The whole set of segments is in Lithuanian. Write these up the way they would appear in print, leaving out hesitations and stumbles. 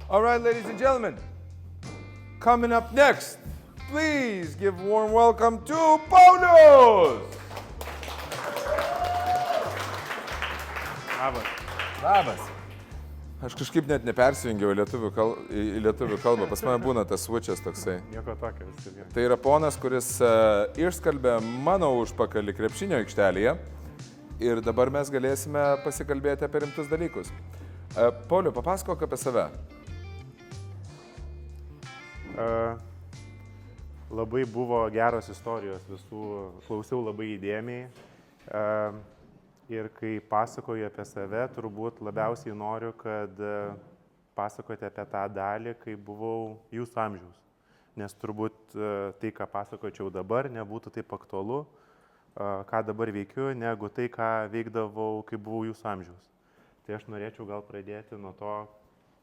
All right, ladies and gentlemen, coming up next, please give warm welcome to Paulius. Labas. Labas. Aš kažkaip net nepersijungiau į lietuvių kalbą, pas mane būna tas switchas toksai. Nieko tokio, viskas gerai. Tai yra ponas, kuris išskalbė mano užpakalį krepšinio aikštelėje ir dabar mes galėsime pasikalbėti apie rimtus dalykus. Pauliau, papasakok apie save. Labai buvo geros istorijos, visų klausiau labai įdėmiai. Ir kai pasakoju apie save, turbūt labiausiai noriu, kad pasakote apie tą dalį, kai buvau jūsų amžiaus. Nes turbūt tai, ką pasakočiau dabar, nebūtų taip aktualu, ką dabar veikiu, negu tai, ką veikdavau, kai buvau jūsų amžiaus. Tai aš norėčiau gal pradėti nuo to,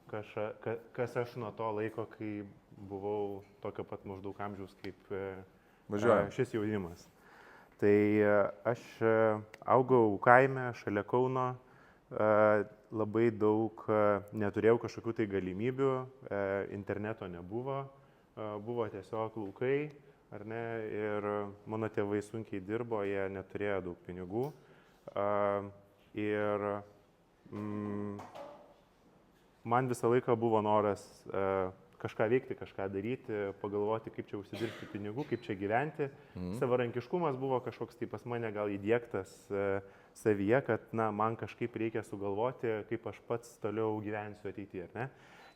kas aš nuo to laiko, kai buvau tokio pat maždaug amžiaus kaip šis jaunimas. Tai aš augau kaime, šalia Kauno, labai daug neturėjau kažkokių tai galimybių, interneto nebuvo, buvo tiesiog laukai, ar ne, ir mano tėvai sunkiai dirbo, jie neturėjo daug pinigų. Ir man visą laiką buvo noras kažką veikti, kažką daryti, pagalvoti, kaip čia užsidirbti pinigų, kaip čia gyventi. Savarankiškumas buvo kažkoks tai pas mane gal įdiegtas savyje, kad man kažkaip reikia sugalvoti, kaip aš pats toliau gyvensiu ateityje. Ne?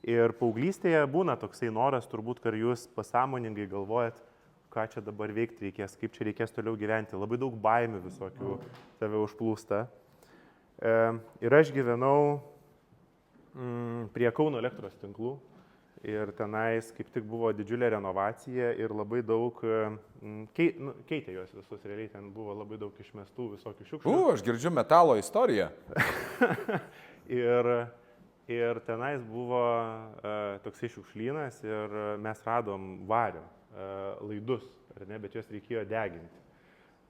Ir paauglystėje būna toksai noras, turbūt, kad jūs pasąmoningai galvojat, ką čia dabar veikti reikės, kaip čia reikės toliau gyventi. Labai daug baimių visokių tave užplūsta. Ir aš gyvenau prie Kauno elektros tinklų. Ir tenais kaip tik buvo didžiulė renovacija ir labai daug, keitė juos visus, realiai ten buvo labai daug išmestų visokių šiukšlių. Aš girdžiu metalo istoriją. ir tenais buvo toksai šiukšlynas ir mes radom vario laidus, ar ne, bet juos reikėjo deginti.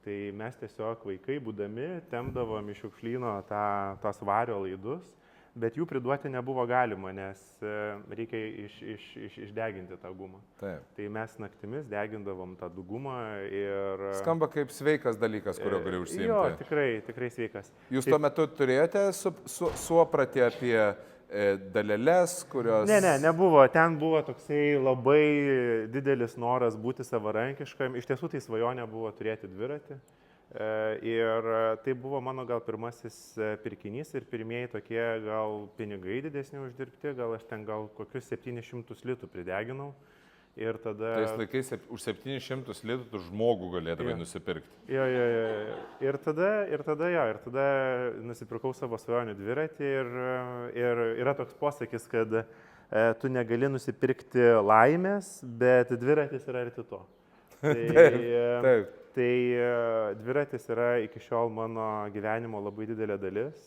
Tai mes tiesiog vaikai, būdami, tempdavom iš šiukšlyno tas vario laidus. Bet jų priduoti nebuvo galima, nes reikia išdeginti tą gumą. Taip. Tai mes naktimis degindavom tą dugumą ir... Skamba kaip sveikas dalykas, kurio gali užsiimti. Jo, tikrai sveikas. Jūs tuo metu turėjote suopratį apie daleles, kurios... Ne, nebuvo. Ten buvo toksai labai didelis noras būti savarankiškam. Iš tiesų tai svajonė buvo turėti dviratį. Ir tai buvo mano gal pirmasis pirkinys ir pirmieji tokie gal pinigai didesni uždirbti, gal aš ten gal kokius 700 litų prideginau ir tada... Tais laikais už 700 litų tu žmogų galėdavai nusipirkti. Jo. Ir tada nusipirkau savo svajonių dviratį ir yra toks posakis, kad tu negali nusipirkti laimės, bet dviratis yra arti to. Taip. Tai dviratis yra iki šiol mano gyvenimo labai didelė dalis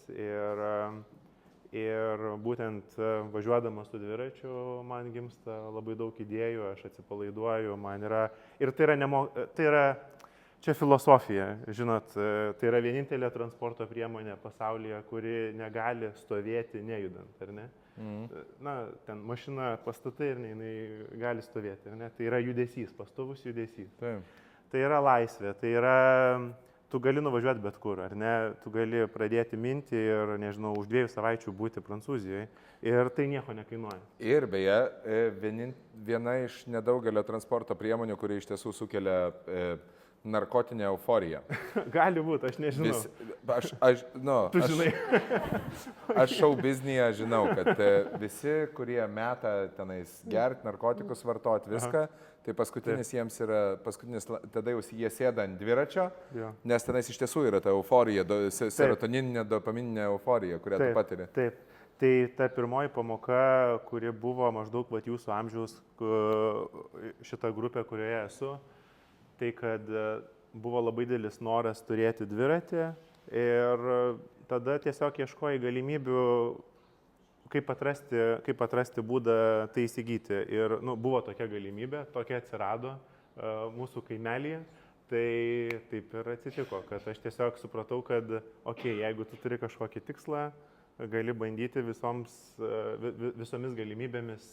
ir būtent važiuodamas su dviračiu man gimsta labai daug idėjų, aš atsipalaiduoju, man yra... Ir tai yra čia filosofija, žinot, tai yra vienintelė transporto priemonė pasaulyje, kuri negali stovėti nejudant, ar ne? Ten mašina pastatai ir jinai gali stovėti, ar ne? Tai yra judesys, pastovus judesys. Taip. Tai yra laisvė, tai yra, tu gali nuvažiuoti bet kur, ar ne, tu gali pradėti minti ir, nežinau, už 2 savaičių būti Prancūzijoje ir tai nieko nekainuoja. Ir beje, viena iš nedaugelio transporto priemonių, kuri iš tiesų sukelia narkotinę euforiją. Gali būti, aš nežinau. Tu žinai. Aš šou biznyje žinau, kad visi, kurie meta tenais gerti, narkotikus vartoti, viską, tai paskutinis jiems yra, tada jau jie sėda ant dviračio, nes tenais iš tiesų yra ta euforija, serotonininė, dopamininė euforija, kurią tu patiri. Taip. Tai ta pirmoji pamoka, kuri buvo maždaug jūsų amžiaus, šita grupė, kurioje esu, tai kad buvo labai didelis noras turėti dviratį ir tada tiesiog ieškojai galimybių, kaip atrasti būdą tai įsigyti. Ir buvo tokia galimybė, tokia atsirado mūsų kaimelyje. Tai taip ir atsitiko, kad aš tiesiog supratau, kad jeigu tu turi kažkokį tikslą, gali bandyti visomis galimybėmis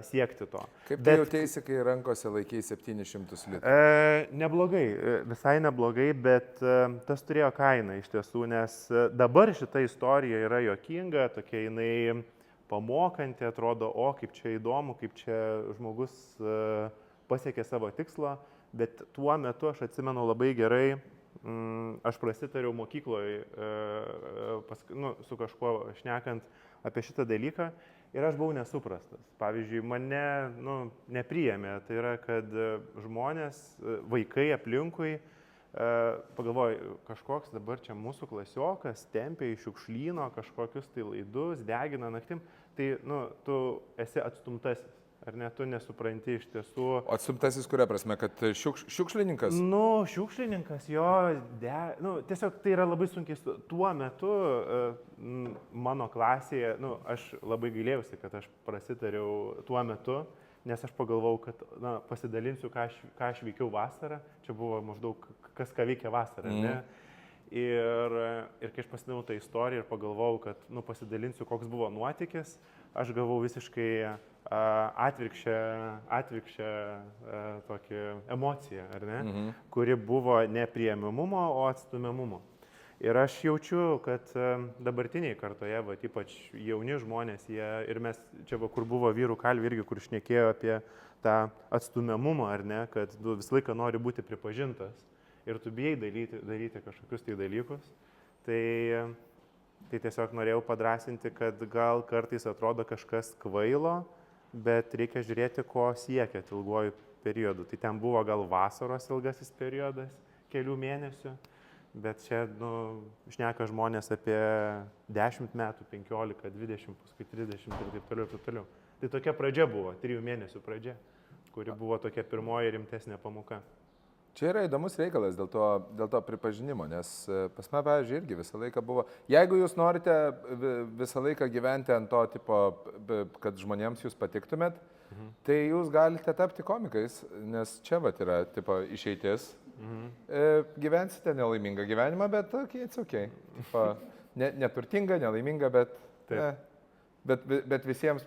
siekti to. Kaip tu jautėsi, kai rankose laikai 700 litrų? Neblogai, visai neblogai, bet tas turėjo kainą iš tiesų, nes dabar šita istorija yra juokinga, tokia jinai pamokanti, atrodo, o kaip čia įdomu, kaip čia žmogus pasiekė savo tikslą, bet tuo metu aš atsimenu labai gerai, aš prasitariau mokykloje su kažkuo šnekant apie šitą dalyką ir aš buvau nesuprastas. Pavyzdžiui, mane nepriėmė, tai yra, kad žmonės, vaikai aplinkui, pagalvoju, kažkoks dabar čia mūsų klasiokas tempia iš šiukšlyno kažkokius tai laidus, degina naktim, tai tu esi atstumtasis. Ar ne, tu nesupranti iš tiesų. O atstumtasis kuria prasme, kad šiukšlininkas? Šiukšlininkas, jo, tiesiog tai yra labai sunkiai. Tuo metu mano klasėje, aš labai gailėjausi, kad aš prasitariau tuo metu, nes aš pagalvojau, kad pasidalinsiu, ką aš veikiau vasarą. Čia buvo maždaug kas ką veikia vasarą, ne? Ir kai aš pasidalinau tą istoriją ir pagalvojau, kad pasidalinsiu, koks buvo nuotykis, aš gavau visiškai atvirkščią tokį emociją, ar ne? Kuri buvo ne priėmimumo, o atstumiamumo. Ir aš jaučiu, kad dabartiniai kartoje, ypač jauni žmonės, ir mes čia, kur buvo vyrų kalvė irgi, kur šnekėjo apie tą atstumiamumą, ar ne, kad tu visą laiką nori būti pripažintas ir tu bijai daryti kažkokius tai dalykus, tai tiesiog norėjau padrasinti, kad gal kartais atrodo kažkas kvailo, bet reikia žiūrėti, ko siekiat ilguoju periodu. Tai ten buvo gal vasaros ilgasis periodas, kelių mėnesių, bet čia šneka žmonės apie 10 metų, 15, 20, paskui 30 ir taip toliau, taip toliau. Tai tokia pradžia buvo, 3 mėnesių pradžia, kuri buvo tokia pirmoji rimtesnė pamoka. Čia yra įdomus reikalas dėl to pripažinimo, nes pas mane, pavyzdžiui, irgi visą laiką buvo, jeigu jūs norite visą laiką gyventi ant to tipo, kad žmonėms jūs patiktumėt, tai jūs galite tapti komikais, nes čia yra tipo išeitis. Gyvensite nelaimingą gyvenimą, bet it's okay. Neturtingą, nelaimingą, bet visiems,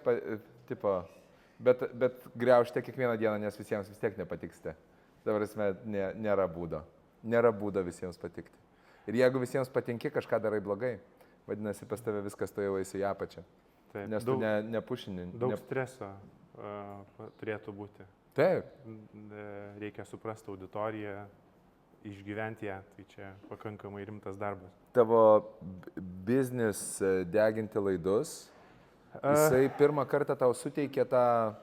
bet griaužte kiekvieną dieną, nes visiems vis tiek nepatiksite. Dabar nėra būdo visiems patikti. Ir jeigu visiems patinki, kažką darai blogai, vadinasi, pas tave viskas toje vaisi į apačią. Taip, nes tu nepušini. Daug streso turėtų būti. Taip. Reikia suprasti auditoriją, išgyventi ją, tai čia pakankamai rimtas darbas. Tavo biznis deginti laidus, jisai pirmą kartą tau suteikė tą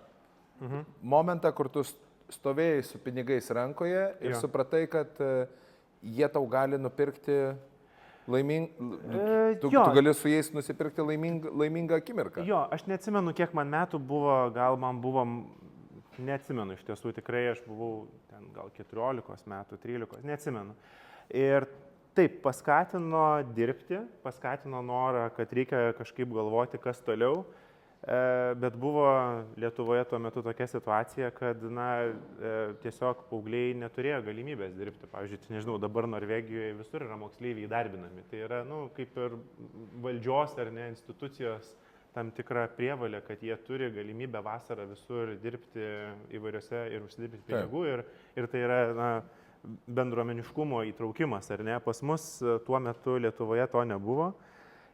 momentą, kur tu stovėjai su pinigais rankoje ir supratai, kad jie tau gali nupirkti tu gali su jais nusipirkti laimingą akimirką. Jo, aš neatsimenu, kiek man metų buvo, gal man buvo, neatsimenu iš tiesų, tikrai aš buvau ten gal 14 metų, 13, neatsimenu. Ir taip, paskatino dirbti, paskatino norą, kad reikia kažkaip galvoti, kas toliau. Bet buvo Lietuvoje tuo metu tokia situacija, kad tiesiog paaugliai neturėjo galimybės dirbti. Pavyzdžiui, nežinau, dabar Norvegijoje visur yra moksleiviai įdarbinami. Tai yra, kaip ir valdžios ar ne institucijos tam tikra prievalė, kad jie turi galimybę vasarą visur dirbti įvairiose ir užsidirbti pinigų. Ir tai yra bendruomeniškumo įtraukimas, ar ne? Pas mus tuo metu Lietuvoje to nebuvo.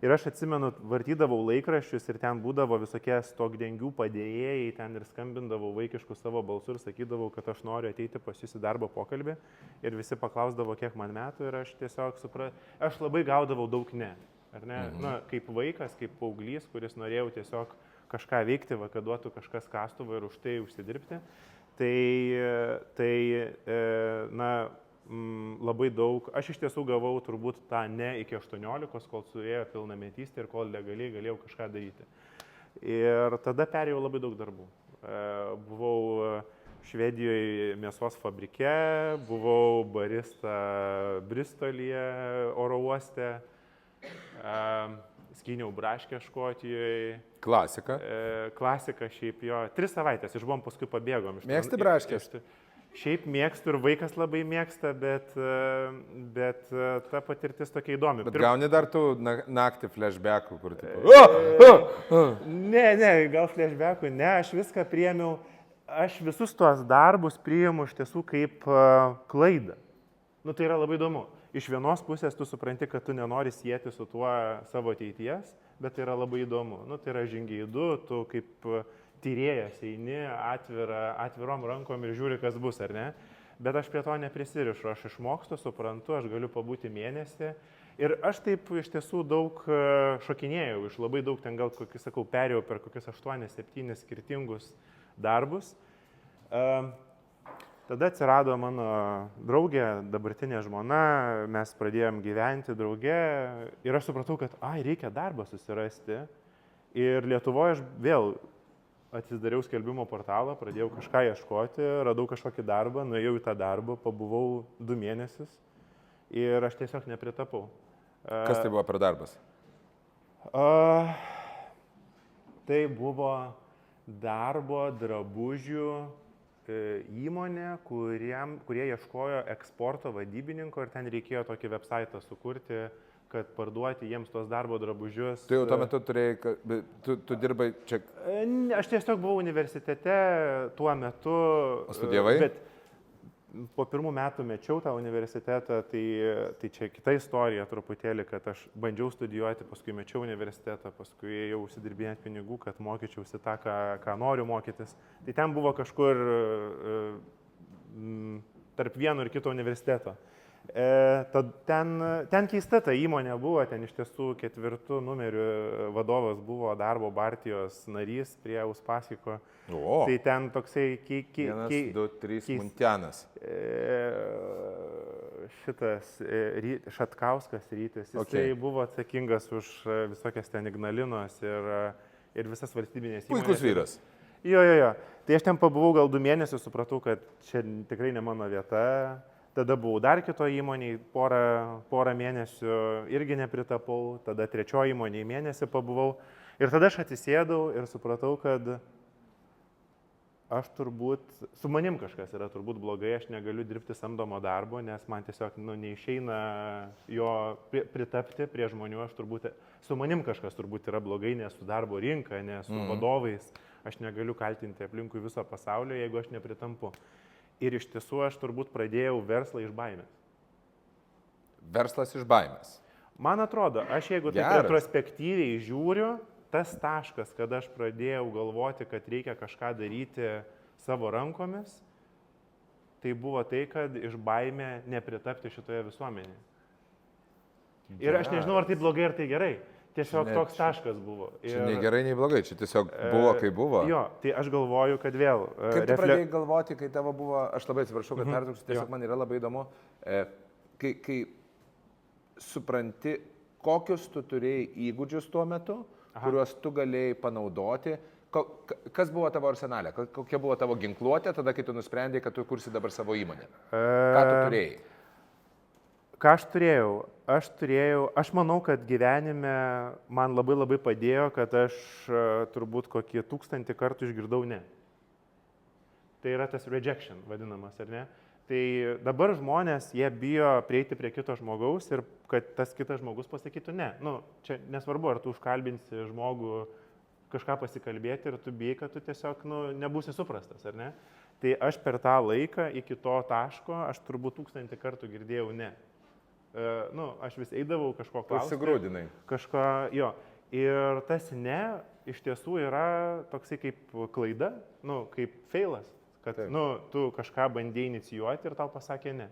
Ir aš atsimenu, vartydavau laikraščius ir ten būdavo visokie stogdengių padėjėjai, ten ir skambindavau vaikiškų savo balsų ir sakydavau, kad aš noriu ateiti pas jūs į darbo pokalbį. Ir visi paklausdavo, kiek man metų ir aš tiesiog aš labai gaudavau daug ne. Ar ne? Kaip vaikas, kaip paauglys, kuris norėjau tiesiog kažką veikti, kad duotų kažkas kastuvą ir už tai užsidirbti. Labai daug, aš iš tiesų gavau turbūt tą ne iki 18, kol suėjo pilnametystė ir kol legaliai galėjau kažką daryti. Ir tada perėjau labai daug darbų. Buvau Švedijoje mėsos fabrike, buvau barista Bristolyje oro uoste, skyniau braškę Škotijoje. Klasika. Klasika šiaip jo. 3 savaitės išbuvom, paskui pabėgom. Mėgsti braškės? Šiaip mėgstu ir vaikas labai mėgsta, bet ta patirtis tokia įdomi. Bet gauni dar tų naktį flashbackų, kur tipo... Ne, gal flashbackų, ne, aš viską priėmiau, aš visus tuos darbus priėmiau iš tiesų kaip klaidą. Nu, tai yra labai įdomu. Iš vienos pusės tu supranti, kad tu nenori sieti su tuo savo ateities, bet tai yra labai įdomu. Nu, tai yra žingeidu, tu kaip tyrėjas eini atvirom rankom ir žiūri, kas bus, ar ne. Bet aš prie to neprisirišu, aš išmokstu, suprantu, aš galiu pabūti mėnesį. Ir aš taip iš tiesų daug šokinėjau, iš labai daug ten gal, sakau, perėjau per kokius 8-7 skirtingus darbus. Tada atsirado mano draugė, dabartinė žmona, mes pradėjom gyventi drauge ir aš supratau, kad reikia darbą susirasti. Ir Lietuvoje aš vėl atsidariau skelbimo portalą, pradėjau kažką ieškoti, radau kažkokį darbą, nuėjau į tą darbą, pabuvau 2 mėnesius ir aš tiesiog nepritapau. Kas tai buvo per darbas? Tai buvo darbo drabužių įmonė, kurie ieškojo eksporto vadybininko ir ten reikėjo tokį website sukurti, kad parduoti jiems tos darbo drabužius. Tu jau tuo metu turėjai, tu dirbai čia? Aš tiesiog buvau universitete tuo metu. Studijavai? Bet po 1 metų mečiau tą universitetą, tai čia kita istorija truputėlį, kad aš bandžiau studijuoti, paskui mečiau universitetą, paskui jau užsidirbinėti pinigų, kad mokyčiausi tą, ką noriu mokytis. Tai ten buvo kažkur tarp vieno ir kito universiteto. Ten keista ta įmonė buvo, ten iš tiesų 4 numeriu vadovas buvo darbo partijos narys prie Uspaskicho. Tai ten toksai 1, 2, 3 Muntianas. Šitas Šatkauskas Rytis, jisai buvo atsakingas už visokias ten Ignalinos ir visas valstybinės įmonės. Puikus vyras. Jo. Tai aš ten pabuvau gal 2 mėnesius, supratau, kad čia tikrai ne mano vieta. Tada buvau dar kitoje įmonėje, porą mėnesių irgi nepritapau, tada 3 įmonėje mėnesį pabuvau. Ir tada aš atsisėdau ir supratau, kad aš turbūt, su manim kažkas yra turbūt blogai, aš negaliu dirbti samdomo darbo, nes man tiesiog neišeina jo pritapti prie žmonių, aš turbūt, su manim kažkas turbūt yra blogai, nes su darbo rinka, nes su vadovais, aš negaliu kaltinti aplinkui viso pasaulio, jeigu aš nepritampu. Ir iš tiesų aš turbūt pradėjau verslą iš baimės. Verslas iš baimės. Man atrodo, aš jeigu taip retrospektyviai žiūriu, tas taškas, kad aš pradėjau galvoti, kad reikia kažką daryti savo rankomis, tai buvo tai, kad iš baimė nepritapti šitoje visuomenėje. Ir aš nežinau, ar tai blogai, ar tai gerai. Tiesiog toks taškas buvo. Čia nei gerai, nei blogai, čia tiesiog buvo, kaip buvo. Jo, tai aš galvoju, kad vėl... Kaip tu pradėjai galvoti, kai tavo buvo, aš labai atsiprašau, kad pertrauksiu, tiesiog man yra labai įdomu, kai supranti, kokius tu turėjai įgūdžius tuo metu, kuriuos tu galėjai panaudoti, kas buvo tavo arsenalė, kokia buvo tavo ginkluotė tada, kai tu nusprendėjai, kad tu kursi dabar savo įmonę. Ką tu turėjai? Ką aš turėjau? Aš manau, kad gyvenime man labai padėjo, kad aš turbūt kokį 1000 kartų išgirdau ne. Tai yra tas rejection vadinamas, ar ne? Tai dabar žmonės, jie bijo prieiti prie kito žmogaus ir kad tas kitas žmogus pasakytų ne. Nu, čia nesvarbu, ar tu užkalbinsi žmogų kažką pasikalbėti ir tu bijai, kad tu tiesiog nebūsi suprastas, ar ne? Tai aš per tą laiką iki to taško, aš turbūt 1000 kartų girdėjau ne. Aš vis eidavau kažko klausti. Užsigrūdinai. Kažko, jo. Ir tas ne iš tiesų yra toksai kaip klaida, kaip feilas, kad tu kažką bandėjai inicijuoti ir tau pasakė ne.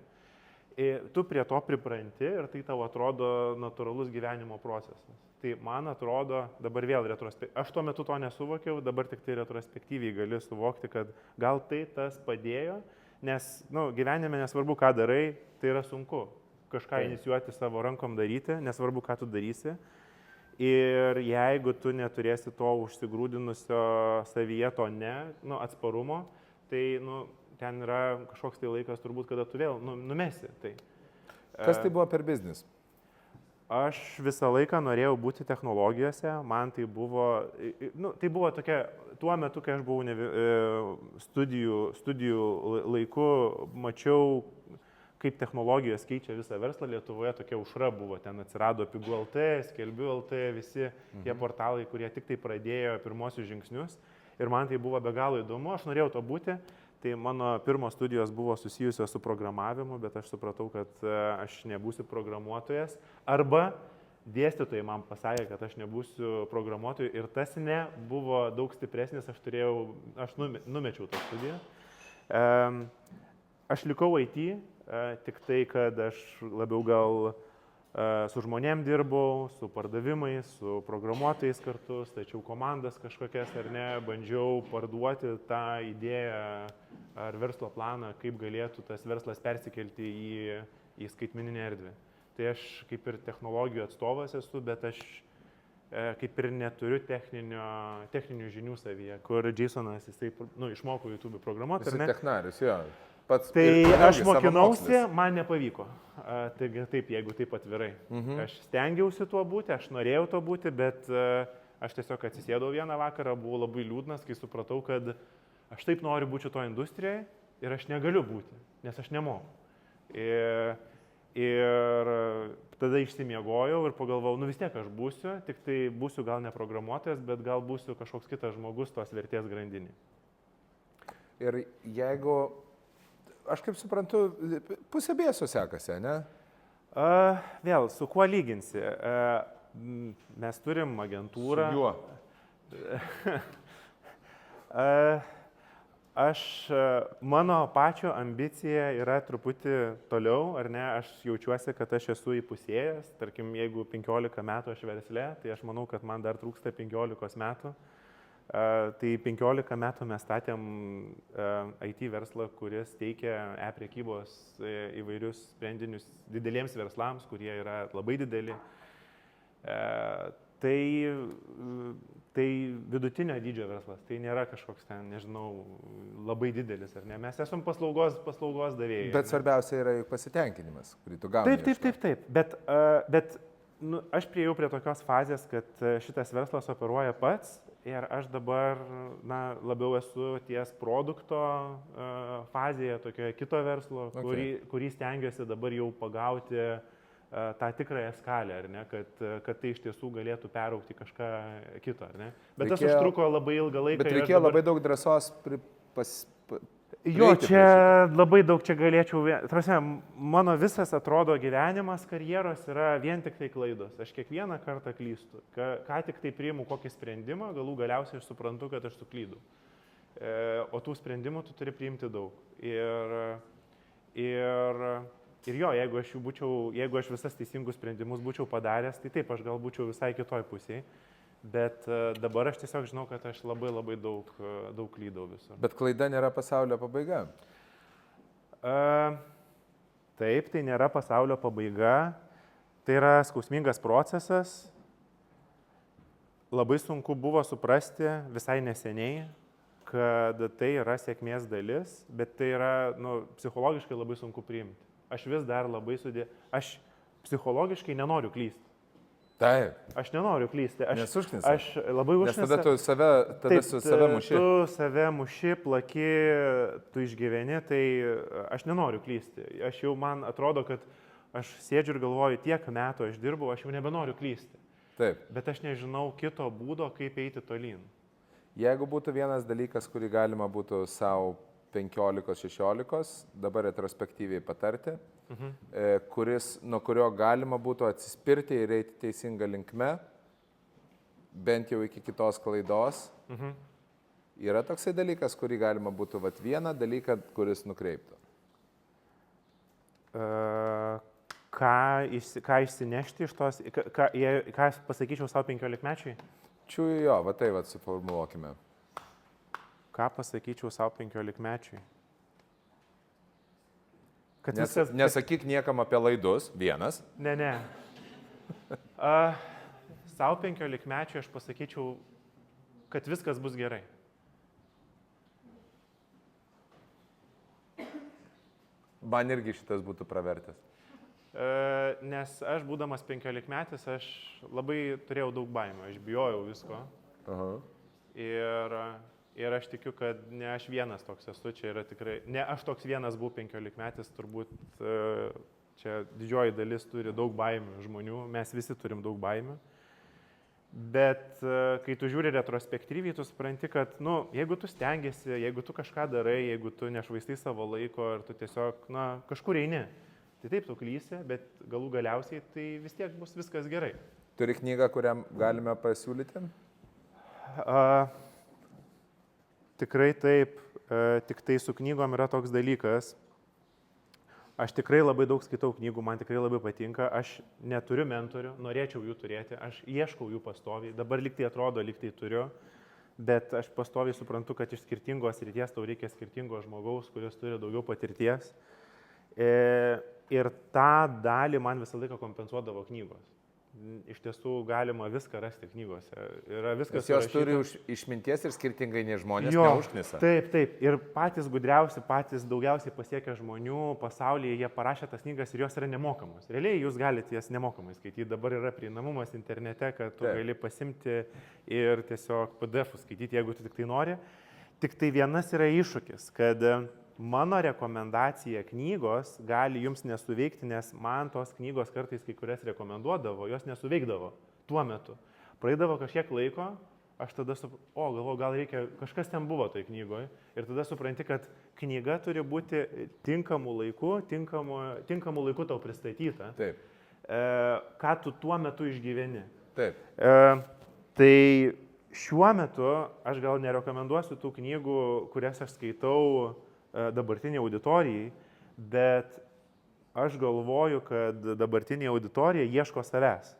Ir tu prie to pripranti ir tai tau atrodo natūralus gyvenimo procesas. Tai man atrodo, dabar vėl aš tuo metu to nesuvokiau, dabar tik tai retrospektyviai gali suvokti, kad gal tai tas padėjo, nes gyvenime nesvarbu, ką darai, tai yra sunku. Kažką inicijuoti savo rankom daryti, nesvarbu, ką tu darysi. Ir jeigu tu neturėsi to užsigrūdinusio savyje to atsparumo, tai ten yra kažkoks tai laikas turbūt, kada tu vėl numesi. Tai. Kas tai buvo per biznis? Aš visą laiką norėjau būti technologijose, man tai buvo, tai buvo tokia, tuo metu, kai aš buvau studijų laiku, mačiau, kaip technologijos keičia visą verslą Lietuvoje, tokia aušra buvo, ten atsirado Pigų LT, Skelbiu LT, visi tie portalai, kurie tik tai pradėjo pirmosius žingsnius ir man tai buvo be galo įdomu, aš norėjau to būti. Tai mano pirmos studijos buvo susijusios su programavimu, bet aš supratau, kad aš nebūsiu programuotojas. Arba dėstytojai man pasakė, kad aš nebūsiu programuotoju ir tas ne buvo daug stipresnis, aš numečiau tą studiją. Aš likau IT, tik tai, kad aš labiau gal su žmonėm dirbau, su pardavimais, su programuotojais kartu, stačiau komandas kažkokias ar ne, bandžiau parduoti tą idėją ar verslo planą, kaip galėtų tas verslas persikelti į skaitmeninę erdvę. Tai aš kaip ir technologijų atstovas esu, bet aš kaip ir neturiu techninių žinių savyje, kur Jasonas, jisai išmoko YouTube programuoti. Jisai technarius, jo. Pats tai aš mokinausi, man nepavyko. Taigi taip, jeigu taip atvirai. Aš stengiausi tuo būti, aš norėjau to būti, bet aš tiesiog atsisėdau vieną vakarą, buvau labai liūdnas, kai supratau, kad aš taip noriu būti to industrijoje ir aš negaliu būti, nes aš nemoku. Ir tada išsimiegojau ir pagalvojau, vis tiek aš būsiu, tik tai būsiu gal ne programuotojas, bet gal būsiu kažkoks kitas žmogus tos vertės grandinį. Ir jeigu, aš kaip suprantu, pusė bėsų sekasi, ne? Vėl, su kuo lyginsi? Mes turim agentūrą. Su juo. Mano pačio ambicija yra truputį toliau, ar ne? Aš jaučiuosi, kad aš esu įpusėjęs. Tarkim, jeigu 15 metų aš versle, tai aš manau, kad man dar trūksta 15 metų. Tai 15 metų mes statėm IT verslą, kuris teikia e-prekybos įvairius sprendinius dideliems verslams, kurie yra labai dideli. Tai vidutinio dydžio verslas, tai nėra kažkoks ten, nežinau, labai didelis, ar ne? Mes esam paslaugos davėjai. Bet svarbiausia yra juk pasitenkinimas, kurį tu gauni. Taip. Bet aš priejau prie tokios fazės, kad šitas verslas operuoja pats ir aš dabar labiau esu ties produkto fazėje, tokioje kito verslo, kurį stengiuosi dabar jau pagauti tą tikrąją skalę, ar ne, kad tai iš tiesų galėtų peraugti kažką kito, ar ne. Bet tas užtruko labai ilgą laiką. Bet reikėjo labai daug drąsos Jo, čia labai daug čia galėčiau, mano visas atrodo gyvenimas, karjeros yra vien tik tai klaidos. Aš kiekvieną kartą klystu. Ką tik tai priimu kokį sprendimą, galų galiausiai aš suprantu, kad aš suklydau. O tų sprendimų tu turi priimti daug. Ir jo, jeigu aš visas teisingus sprendimus būčiau padaręs, tai taip, aš gal būčiau visai kitoj pusėje. Bet dabar aš tiesiog žinau, kad aš labai daug klydau visur. Bet klaida nėra pasaulio pabaiga? Taip, tai nėra pasaulio pabaiga. Tai yra skausmingas procesas. Labai sunku buvo suprasti visai neseniai, kad tai yra sėkmės dalis, bet tai yra psichologiškai labai sunku priimti. Aš vis dar labai aš psichologiškai nenoriu klysti. Taip. Aš nenoriu klysti. Nesušknisi. Aš labai užknisa. Nes tada tu save muši. Tu save muši, plaki, tu išgyveni, tai aš nenoriu klysti. Man atrodo, kad aš sėdžiu ir galvoju, tiek metų aš dirbau, aš jau nebenoriu klysti. Taip. Bet aš nežinau kito būdo, kaip eiti tolyn. Jeigu būtų vienas dalykas, kurį galima būtų savo 15-16, dabar retrospektyviai patarti, nuo kurio galima būtų atsispirti ir eiti teisingą linkme, bent jau iki kitos klaidos, yra toksai dalykas, kurį galima būtų vieną dalyką, kuris nukreiptų. Ką išsinešti iš tos, ką pasakyčiau savo 15-mečiui? Jo, tai suformuluokime. Ką pasakyčiau savo 15-mečiui? Nesakyk niekam apie laidus, vienas. Ne. Savo 15-mečiui aš pasakyčiau, kad viskas bus gerai. Man irgi šitas būtų pravertęs. Nes aš, būdamas 15-metis, aš labai turėjau daug baimių, aš bijojau visko. Ir aš tikiu, kad ne aš vienas toks esu, čia yra tikrai, ne aš toks vienas buvau 15-metis, turbūt čia didžioji dalis turi daug baimių žmonių, mes visi turim daug baimių. Bet kai tu žiūri retrospektyviai, tu supranti, kad, jeigu tu stengiasi, jeigu tu kažką darai, jeigu tu nešvaistai savo laiko ir tu tiesiog, kažkur eini, tai taip tu klysi, bet galų galiausiai tai vis tiek bus viskas gerai. Turi knygą, kuriam galime pasiūlyti? Tikrai taip, tik tai su knygom yra toks dalykas. Aš tikrai labai daug skaitau knygų, man tikrai labai patinka, aš neturiu mentorių, norėčiau jų turėti, aš ieškau jų pastoviai, dabar lyg tai atrodo, lyg tai turiu, bet aš pastoviai suprantu, kad iš skirtingos srities tau reikia skirtingo žmogaus, kuris turi daugiau patirties. Ir tą dalį man visą laiką kompensuodavo knygos. Iš tiesų galima viską rasti knygose. Yra viskas. Jos turi išminties ir skirtingai nei žmonės neužknisa. Taip. Ir patys gudriausi, patys daugiausiai pasiekę žmonių pasaulyje, jie parašė tas knygas ir jos yra nemokamos. Realiai jūs galite jas nemokamai skaityti. Dabar yra prieinamumas internete, kad tu gali pasimti ir tiesiog PDF skaityti, jeigu tu tik tai nori. Tik tai vienas yra iššūkis, kad mano rekomendacija knygos gali jums nesuveikti, nes man tos knygos kartais kai kurias rekomenduodavo, jos nesuveikdavo tuo metu. Praeidavo kažkiek laiko, aš tada galvoju, gal reikia, kažkas ten buvo toj knygoje ir tada supranti, kad knyga turi būti tinkamu laiku tau pristatyta. Taip. Ką tu tuo metu išgyveni. Taip. Tai šiuo metu aš gal nerekomenduosiu tų knygų, kurias aš skaitau dabartiniai auditorijai, bet aš galvoju, kad dabartinė auditorija ieško savęs.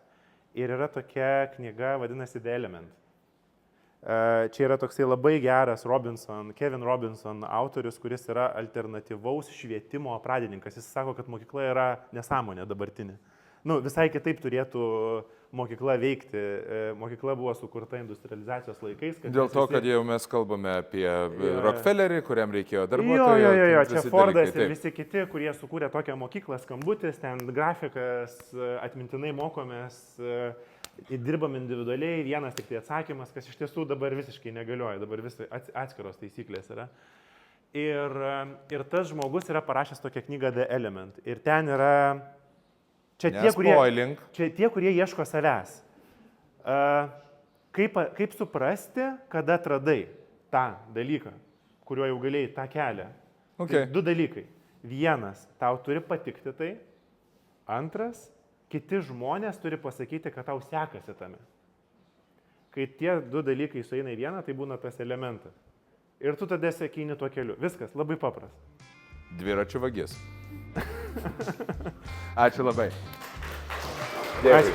Ir yra tokia knyga, vadinasi The Element. Čia yra toksai labai geras Kevin Robinson autorius, kuris yra alternatyvaus švietimo pradininkas. Jis sako, kad mokykla yra nesąmonė dabartinė. Visai kitaip turėtų mokykla veikti. Mokykla buvo sukurta industrializacijos laikais. Dėl to, kad jau mes kalbame apie Rockefellerį, kuriam reikėjo darbuotojų. Jo, čia Fordas ir visi kiti, kurie sukūrė tokią mokyklą, skambutis, ten grafikas, atmintinai mokomės, dirbam individualiai, vienas tik tai atsakymas, kas iš tiesų dabar visiškai negalioja, dabar visi atskiros taisyklės yra. Ir tas žmogus yra parašęs tokią knygą The Element. Ir ten yra Čia tie, kurie ieško savęs. Kaip suprasti, kada atradai tą dalyką, kuriuo jau galėjai tą kelią? Okay. Tai 2 dalykai. Vienas, tau turi patikti tai. Antras, kiti žmonės turi pasakyti, kad tau sekasi tame. Kai tie 2 dalykai sueina į vieną, tai būna tas elementas. Ir tu tada sekini tuo keliu. Viskas, labai paprasta. Dviračių vagis. Ačiū labai. Ačiū.